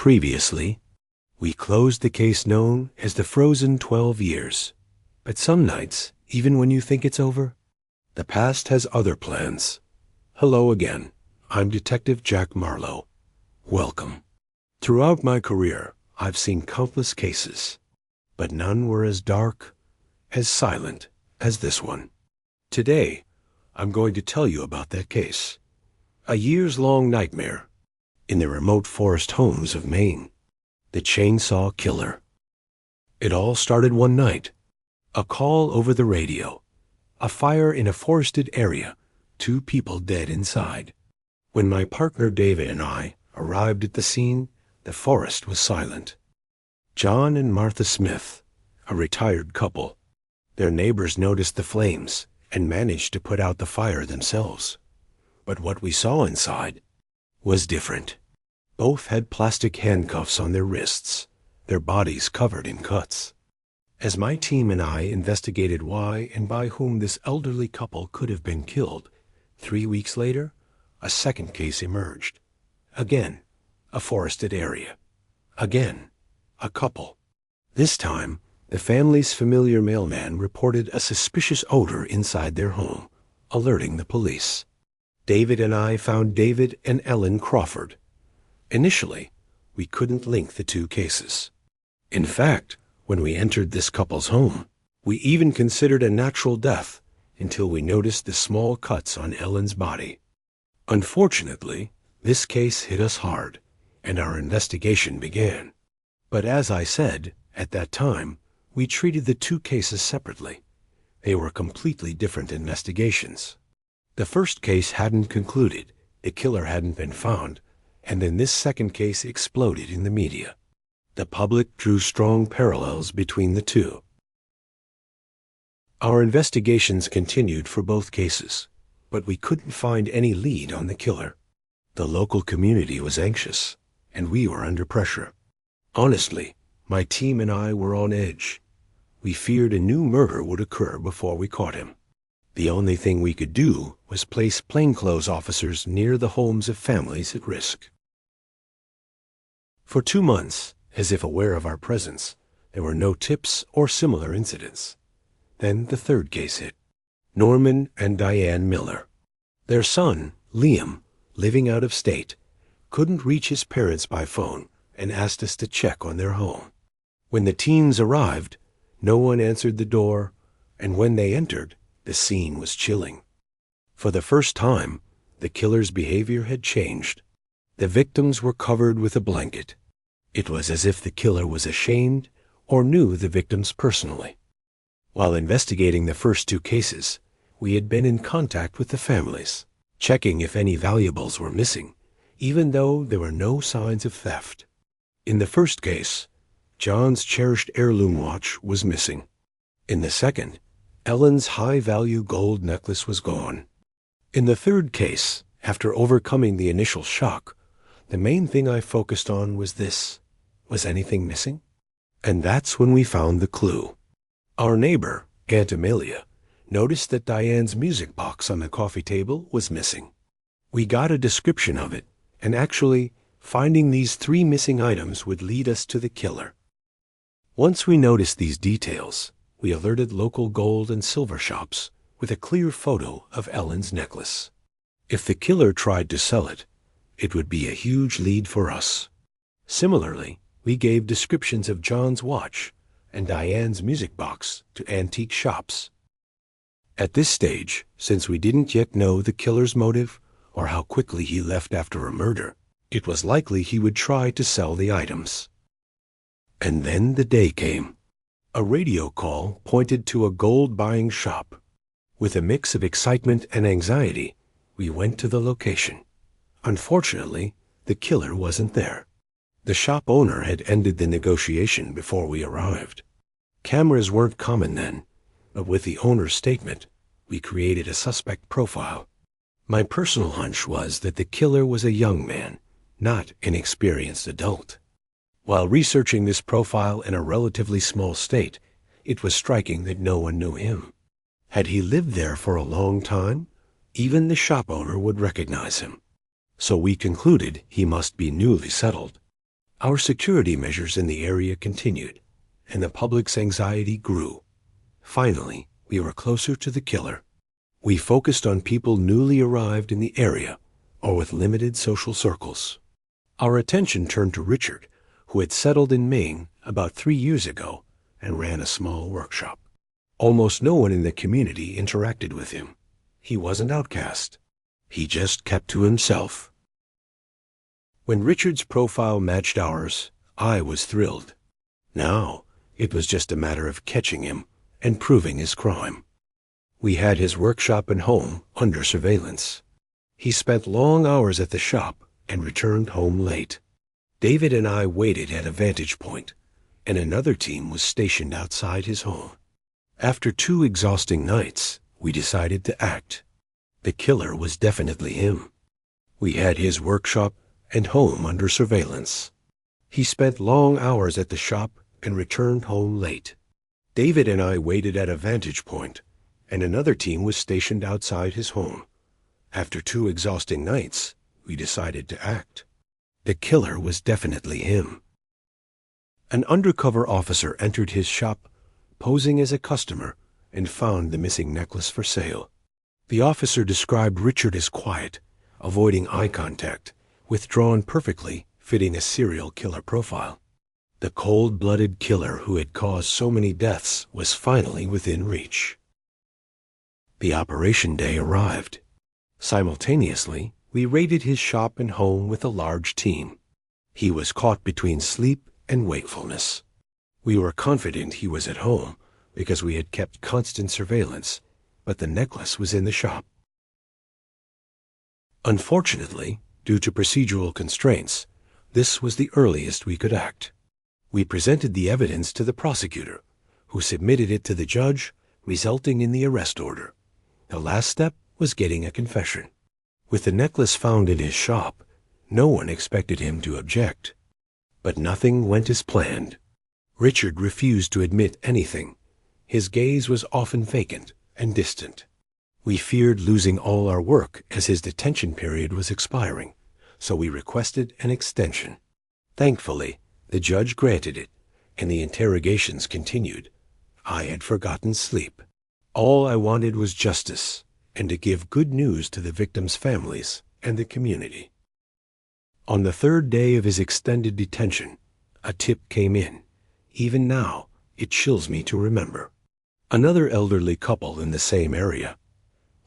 Previously, we closed the case known as the Frozen 12 Years. But some nights, even when you think it's over, the past has other plans. Hello again. I'm Detective Jack Marlowe. Welcome. Throughout my career, I've seen countless cases, but none were as dark, as silent as this one. Today, I'm going to tell you about that case. A years-long nightmare in the remote forest homes of Maine. The Chainsaw Killer. It all started one night. A call over the radio. A fire in a forested area. 2 people dead inside. When my partner David and I arrived at the scene, the forest was silent. John and Martha Smith, a retired couple. Their neighbors noticed the flames and managed to put out the fire themselves. But what we saw inside was different. Both had plastic handcuffs on their wrists, their bodies covered in cuts. As my team and I investigated why and by whom this elderly couple could have been killed, 3 weeks later, a second case emerged. Again, a forested area. Again, a couple. This time, the family's familiar mailman reported a suspicious odor inside their home, alerting the police. David and I found David and Ellen Crawford. Initially, we couldn't link the 2 cases. In fact, when we entered this couple's home, we even considered a natural death until we noticed the small cuts on Ellen's body. Unfortunately, this case hit us hard, and our investigation began. But as I said, at that time, we treated the 2 cases separately. They were completely different investigations. The first case hadn't concluded, the killer hadn't been found, and then this second case exploded in the media. The public drew strong parallels between the 2. Our investigations continued for both cases, but we couldn't find any lead on the killer. The local community was anxious, and we were under pressure. Honestly, my team and I were on edge. We feared a new murder would occur before we caught him. The only thing we could do was place plainclothes officers near the homes of families at risk. For 2 months, as if aware of our presence, there were no tips or similar incidents. Then the third case hit. Norman and Diane Miller. Their son, Liam, living out of state, couldn't reach his parents by phone and asked us to check on their home. When the teens arrived, no one answered the door, and when they entered, the scene was chilling. For the first time, the killer's behavior had changed. The victims were covered with a blanket. It was as if the killer was ashamed or knew the victims personally. While investigating the first 2 cases, we had been in contact with the families, checking if any valuables were missing, even though there were no signs of theft. In the first case, John's cherished heirloom watch was missing. In the second, Ellen's high-value gold necklace was gone. In the third case, after overcoming the initial shock, the main thing I focused on was this. Was anything missing? And that's when we found the clue. Our neighbor, Aunt Amelia, noticed that Diane's music box on the coffee table was missing. We got a description of it, and actually, finding these 3 missing items would lead us to the killer. Once we noticed these details, we alerted local gold and silver shops with a clear photo of Ellen's necklace. If the killer tried to sell it, it would be a huge lead for us. Similarly, we gave descriptions of John's watch and Diane's music box to antique shops. At this stage, since we didn't yet know the killer's motive or how quickly he left after a murder, it was likely he would try to sell the items. And then the day came. A radio call pointed to a gold-buying shop. With a mix of excitement and anxiety, we went to the location. Unfortunately, the killer wasn't there. The shop owner had ended the negotiation before we arrived. Cameras weren't common then, but with the owner's statement, we created a suspect profile. My personal hunch was that the killer was a young man, not an experienced adult. While researching this profile in a relatively small state, it was striking that no one knew him. Had he lived there for a long time, even the shop owner would recognize him. So we concluded he must be newly settled. Our security measures in the area continued, and the public's anxiety grew. Finally, we were closer to the killer. We focused on people newly arrived in the area or with limited social circles. Our attention turned to Richard, who had settled in Maine about 3 years ago and ran a small workshop. Almost no one in the community interacted with him. He wasn't outcast. He just kept to himself. When Richard's profile matched ours, I was thrilled. Now, it was just a matter of catching him and proving his crime. We had his workshop and home under surveillance. He spent long hours at the shop and returned home late. David and I waited at a vantage point, and another team was stationed outside his home. After 2 exhausting nights, we decided to act. The killer was definitely him. We had his workshop and home under surveillance. He spent long hours at the shop and returned home late. David and I waited at a vantage point, and another team was stationed outside his home. After 2 exhausting nights, we decided to act. The killer was definitely him. An undercover officer entered his shop, posing as a customer, and found the missing necklace for sale. The officer described Richard as quiet, avoiding eye contact, withdrawn perfectly, fitting a serial killer profile. The cold-blooded killer who had caused so many deaths was finally within reach. The operation day arrived. Simultaneously, we raided his shop and home with a large team. He was caught between sleep and wakefulness. We were confident he was at home because we had kept constant surveillance, but the necklace was in the shop. Unfortunately, due to procedural constraints, this was the earliest we could act. We presented the evidence to the prosecutor, who submitted it to the judge, resulting in the arrest order. The last step was getting a confession. With the necklace found in his shop, no one expected him to object. But nothing went as planned. Richard refused to admit anything. His gaze was often vacant and distant. We feared losing all our work as his detention period was expiring, so we requested an extension. Thankfully, the judge granted it, and the interrogations continued. I had forgotten sleep. All I wanted was justice, and to give good news to the victims' families and the community. On the 3rd day of his extended detention, a tip came in. Even now, it chills me to remember. Another elderly couple in the same area,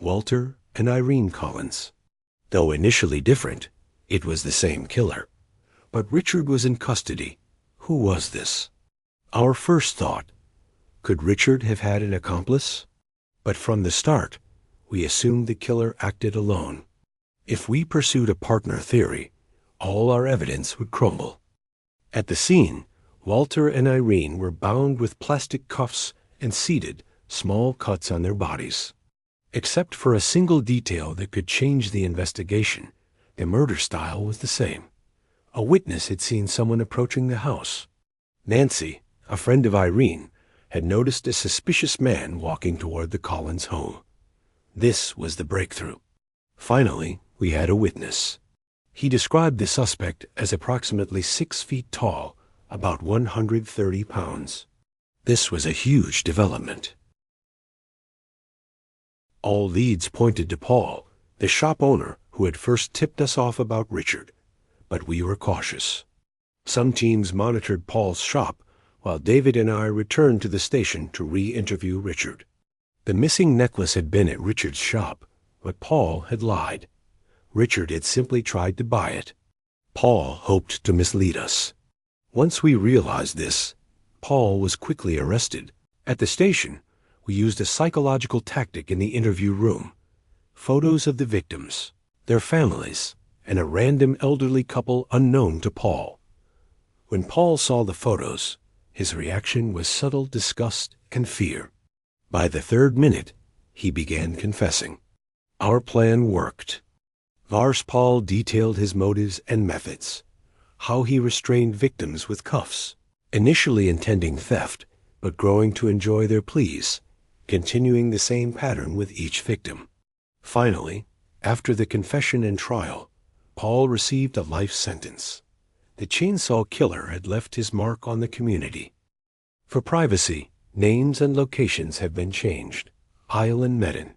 Walter and Irene Collins. Though initially different, it was the same killer. But Richard was in custody. Who was this? Our first thought, could Richard have had an accomplice? But from the start, we assumed the killer acted alone. If we pursued a partner theory, all our evidence would crumble. At the scene, Walter and Irene were bound with plastic cuffs and seated, small cuts on their bodies. Except for a single detail that could change the investigation, the murder style was the same. A witness had seen someone approaching the house. Nancy, a friend of Irene, had noticed a suspicious man walking toward the Collins home. This was the breakthrough. Finally, we had a witness. He described the suspect as approximately 6 feet tall, about 130 pounds. This was a huge development. All leads pointed to Paul, the shop owner who had first tipped us off about Richard, but we were cautious. Some teams monitored Paul's shop, while David and I returned to the station to re-interview Richard. The missing necklace had been at Richard's shop, but Paul had lied. Richard had simply tried to buy it. Paul hoped to mislead us. Once we realized this, Paul was quickly arrested. At the station, we used a psychological tactic in the interview room. Photos of the victims, their families, and a random elderly couple unknown to Paul. When Paul saw the photos, his reaction was subtle disgust and fear. By the 3rd minute, he began confessing. Our plan worked. Paul detailed his motives and methods, how he restrained victims with cuffs, initially intending theft, but growing to enjoy their pleas, continuing the same pattern with each victim. Finally, after the confession and trial, Paul received a life sentence. The chainsaw killer had left his mark on the community. For privacy, names and locations have been changed. Isle and Medin.